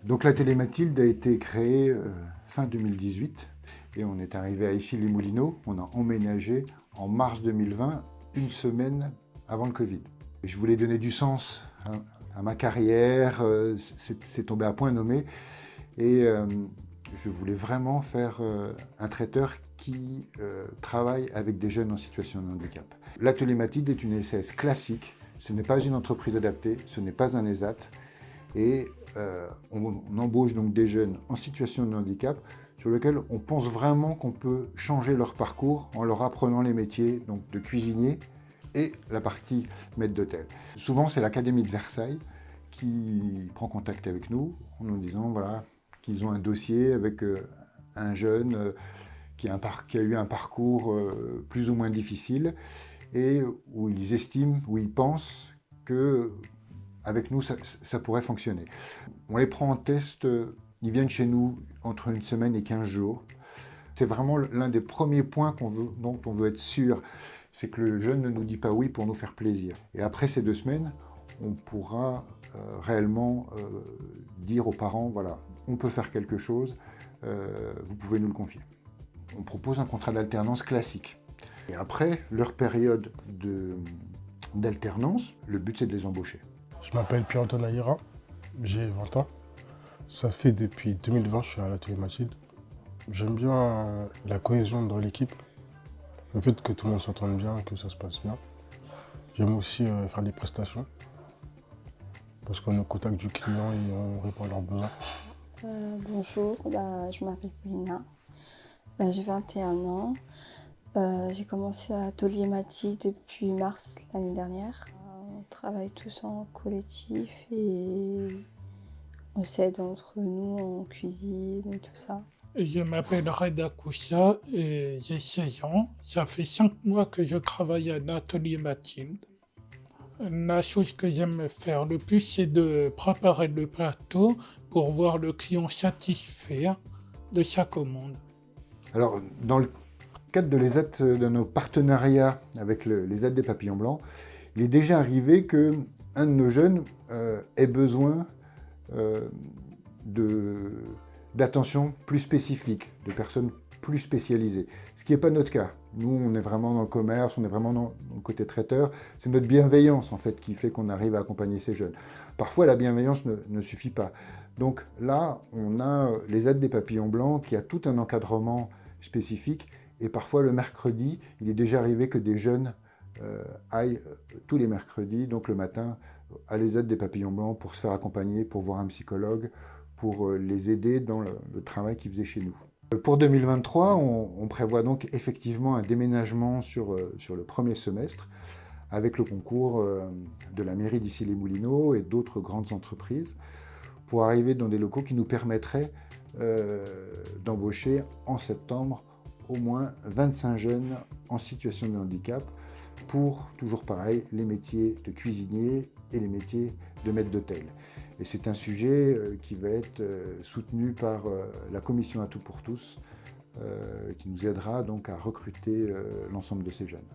Donc l'atelier Mathilde a été créé fin 2018 et on est arrivé à Issy-les-Moulineaux. On a emménagé en mars 2020, une semaine avant le Covid. Et je voulais donner du sens à ma carrière, c'est tombé à point nommé et je voulais vraiment faire un traiteur qui travaille avec des jeunes en situation de handicap. L'atelier Mathilde est une SAS classique, ce n'est pas une entreprise adaptée, ce n'est pas un ESAT et on embauche donc des jeunes en situation de handicap sur lesquels on pense vraiment qu'on peut changer leur parcours en leur apprenant les métiers donc de cuisinier et la partie maître d'hôtel. Souvent, c'est l'Académie de Versailles qui prend contact avec nous en nous disant voilà, qu'ils ont un dossier avec un jeune qui a eu un parcours plus ou moins difficile et où ils estiment, où ils pensent que avec nous, ça pourrait fonctionner. On les prend en test, ils viennent chez nous entre une semaine et 15 jours. C'est vraiment l'un des premiers points dont on veut être sûr, c'est que le jeune ne nous dit pas oui pour nous faire plaisir. Et après ces 2 semaines, on pourra réellement dire aux parents, voilà, on peut faire quelque chose, vous pouvez nous le confier. On propose un contrat d'alternance classique. Et après leur période d'alternance, le but c'est de les embaucher. Je m'appelle Pierre-Antoine Aïra, j'ai 20 ans. Ça fait depuis 2020 que je suis à l'atelier Mathilde. J'aime bien la cohésion dans l'équipe, le fait que tout le monde s'entende bien, que ça se passe bien. J'aime aussi faire des prestations, parce qu'on est au contact du client et on répond à leurs besoins. Bonjour, je m'appelle Paulina, j'ai 21 ans. J'ai commencé à l'atelier Mathilde depuis mars l'année dernière. On travaille tous en collectif et on s'aide entre nous en cuisine et tout ça. Je m'appelle Reda Koussa et j'ai 16 ans. Ça fait 5 mois que je travaille à l'atelier Mathilde. La chose que j'aime faire le plus, c'est de préparer le plateau pour voir le client satisfait de sa commande. Alors, dans le cadre de nos partenariats avec les aides des papillons blancs, il est déjà arrivé qu'un de nos jeunes ait besoin d'attention plus spécifique, de personnes plus spécialisées. Ce qui n'est pas notre cas. Nous, on est vraiment dans le commerce, on est vraiment dans le côté traiteur. C'est notre bienveillance, en fait, qui fait qu'on arrive à accompagner ces jeunes. Parfois, la bienveillance ne suffit pas. Donc là, on a les aides des papillons blancs qui a tout un encadrement spécifique. Et parfois, le mercredi, il est déjà arrivé que des jeunes aillent tous les mercredis, donc le matin, à les aides des papillons blancs pour se faire accompagner, pour voir un psychologue, pour les aider dans le travail qu'ils faisaient chez nous. Pour 2023, on prévoit donc effectivement un déménagement sur le premier semestre avec le concours de la mairie d'Issy-les-Moulineaux et d'autres grandes entreprises pour arriver dans des locaux qui nous permettraient d'embaucher en septembre au moins 25 jeunes en situation de handicap pour, toujours pareil, les métiers de cuisinier et les métiers de maître d'hôtel. Et c'est un sujet qui va être soutenu par la commission À Tout pour tous, qui nous aidera donc à recruter l'ensemble de ces jeunes.